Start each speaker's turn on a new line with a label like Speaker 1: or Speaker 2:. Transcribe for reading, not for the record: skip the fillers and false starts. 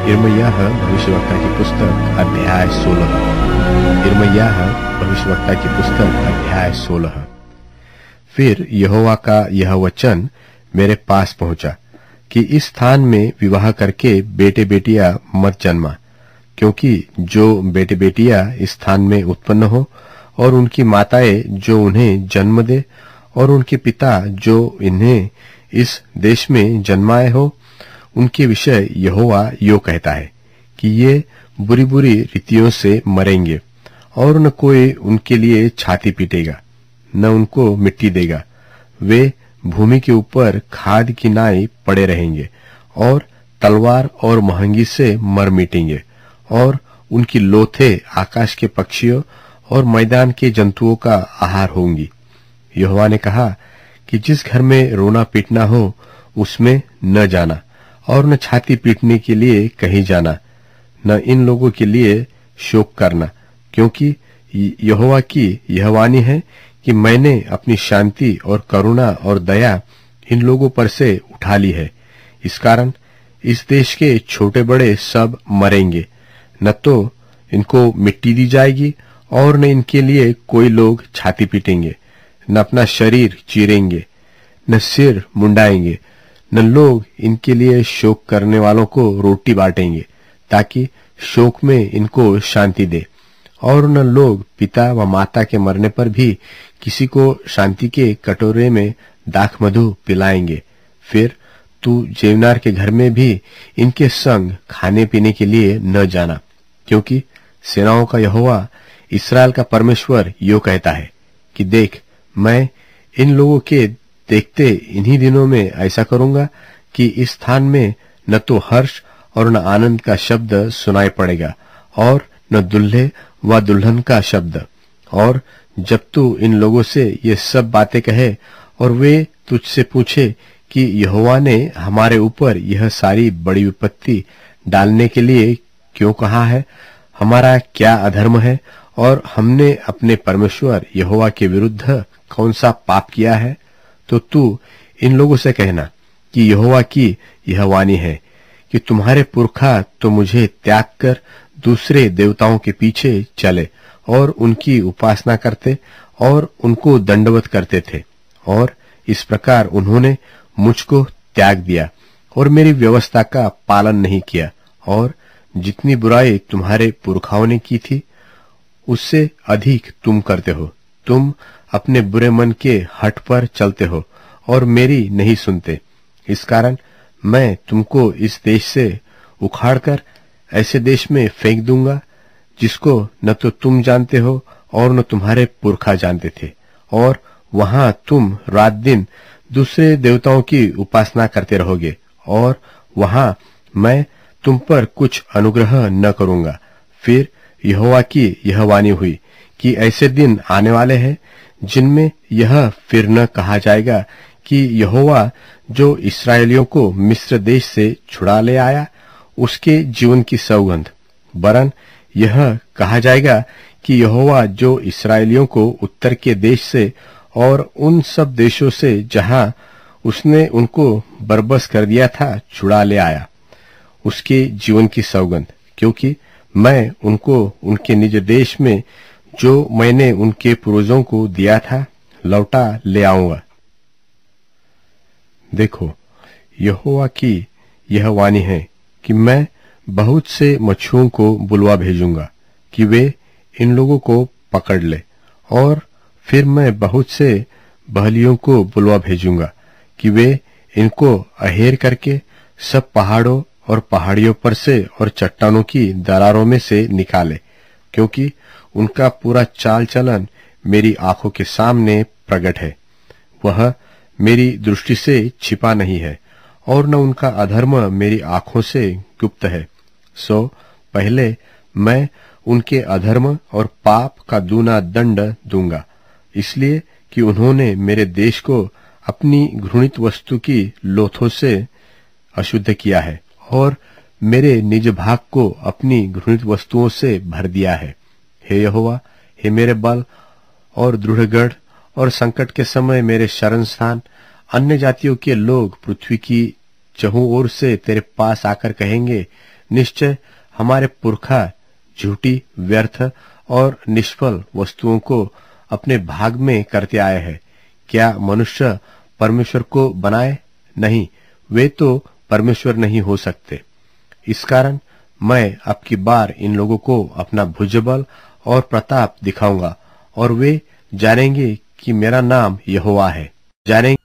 Speaker 1: यिर्मयाह भविष्यवक्ता की पुस्तक अध्याय 16। यिर्मयाह भविष्यवक्ता की पुस्तक अध्याय 16। फिर यहोवा का यह वचन मेरे पास पहुंचा कि इस स्थान में विवाह करके बेटे बेटियां मत जन्मा, क्योंकि जो बेटे बेटियां इस स्थान में उत्पन्न हो और उनकी माताएं जो उन्हें जन्म दे और उनके पिता जो इन्हें इस देश में जन्माए हो, उनके विषय यहोवा यो कहता है कि ये बुरी बुरी रीतियों से मरेंगे और न कोई उनके लिए छाती पीटेगा, न उनको मिट्टी देगा। वे भूमि के ऊपर खाद की नाई पड़े रहेंगे और तलवार और महंगी से मर मिटेंगे, और उनकी लोथे आकाश के पक्षियों और मैदान के जंतुओं का आहार होंगी। यहोवा ने कहा कि जिस घर में रोना पीटना हो उसमें न जाना, और न छाती पीटने के लिए कहीं जाना, न इन लोगों के लिए शोक करना, क्योंकि यहोवा की यह वाणी है कि मैंने अपनी शांति और करुणा और दया इन लोगों पर से उठा ली है। इस कारण इस देश के छोटे बड़े सब मरेंगे, न तो इनको मिट्टी दी जाएगी और न इनके लिए कोई लोग छाती पीटेंगे, न अपना शरीर चीरेंगे, न सिर मुंडाएंगे, न लोग इनके लिए शोक करने वालों को रोटी बांटेंगे ताकि शोक में इनको शांति दे, और न लोग पिता व माता के मरने पर भी किसी को शांति के कटोरे में दाख मधु पिलाएंगे। फिर तू जेवनार के घर में भी इनके संग खाने पीने के लिए न जाना, क्योंकि सेनाओं का यहोवा इस्राएल का परमेश्वर यो कहता है कि देख, मैं इन लोगों के देखते इन्हीं दिनों में ऐसा करूंगा कि इस स्थान में न तो हर्ष और न आनंद का शब्द सुनाई पड़ेगा और न दुल्हे व दुल्हन का शब्द। और जब तू इन लोगों से ये सब बातें कहे और वे तुझसे पूछे कि यहोवा ने हमारे ऊपर यह सारी बड़ी विपत्ति डालने के लिए क्यों कहा है, हमारा क्या अधर्म है और हमने अपने परमेश्वर यहोवा के विरुद्ध कौन सा पाप किया है, तो तू इन लोगों से कहना कि यहोवा की यह वाणी है कि तुम्हारे पुरखा तो मुझे त्याग कर दूसरे देवताओं के पीछे चले और उनकी उपासना करते और उनको दंडवत करते थे, और इस प्रकार उन्होंने मुझको त्याग दिया और मेरी व्यवस्था का पालन नहीं किया, और जितनी बुराई तुम्हारे पुरखाओं ने की थी उससे अधिक तुम करते हो। तुम अपने बुरे मन के हठ पर चलते हो और मेरी नहीं सुनते। इस कारण मैं तुमको इस देश से उखाड़कर ऐसे देश में फेंक दूंगा जिसको न तो तुम जानते हो और न तुम्हारे पुरखा जानते थे, और वहां तुम रात दिन दूसरे देवताओं की उपासना करते रहोगे, और वहां मैं तुम पर कुछ अनुग्रह न करूंगा। फिर यहोवा की यह वाणी हुई कि ऐसे दिन आने वाले हैं जिनमें यह फिर न कहा जाएगा कि यहोवा जो इस्राएलियों को मिस्र देश से छुड़ा ले आया उसके जीवन की सौगंध, वरन यह कहा जाएगा कि यहोवा जो इस्राएलियों को उत्तर के देश से और उन सब देशों से जहां उसने उनको बरबस कर दिया था छुड़ा ले आया, उसके जीवन की सौगंध, क्योंकि मैं उनको उनके निज देश में जो मैंने उनके पूर्वजों को दिया था लौटा ले आऊंगा। देखो, यहोवा की यह वाणी है कि मैं बहुत से मछुओं को बुलवा भेजूंगा कि वे इन लोगों को पकड़ ले, और फिर मैं बहुत से बहलियों को बुलवा भेजूंगा कि वे इनको अहेर करके सब पहाड़ों और पहाड़ियों पर से और चट्टानों की दरारों में से निकाले, क्योंकि उनका पूरा चाल चलन मेरी आंखों के सामने प्रकट है। वह मेरी दृष्टि से छिपा नहीं है और न उनका अधर्म मेरी आंखों से गुप्त है। सो पहले मैं उनके अधर्म और पाप का दूना दंड दूंगा, इसलिए कि उन्होंने मेरे देश को अपनी घृणित वस्तु की लोथों से अशुद्ध किया है और मेरे निज भाग को अपनी घृणित वस्तुओं से भर दिया है। हे यहोवा, हे मेरे बल और दृढ़गढ़ और संकट के समय मेरे शरण स्थान, अन्य जातियों के लोग पृथ्वी की चहुं ओर से तेरे पास आकर कहेंगे, निश्चय हमारे पुरखा झूठी, व्यर्थ और निष्फल वस्तुओं को अपने भाग में करते आए हैं। क्या मनुष्य परमेश्वर को बनाए? नहीं, वे तो परमेश्वर नहीं हो सकते। इस कारण मैं अब की बार इन लोगों को अपना भुजबल और प्रताप दिखाऊंगा और वे जानेंगे कि मेरा नाम यहोवा है। जानेंगे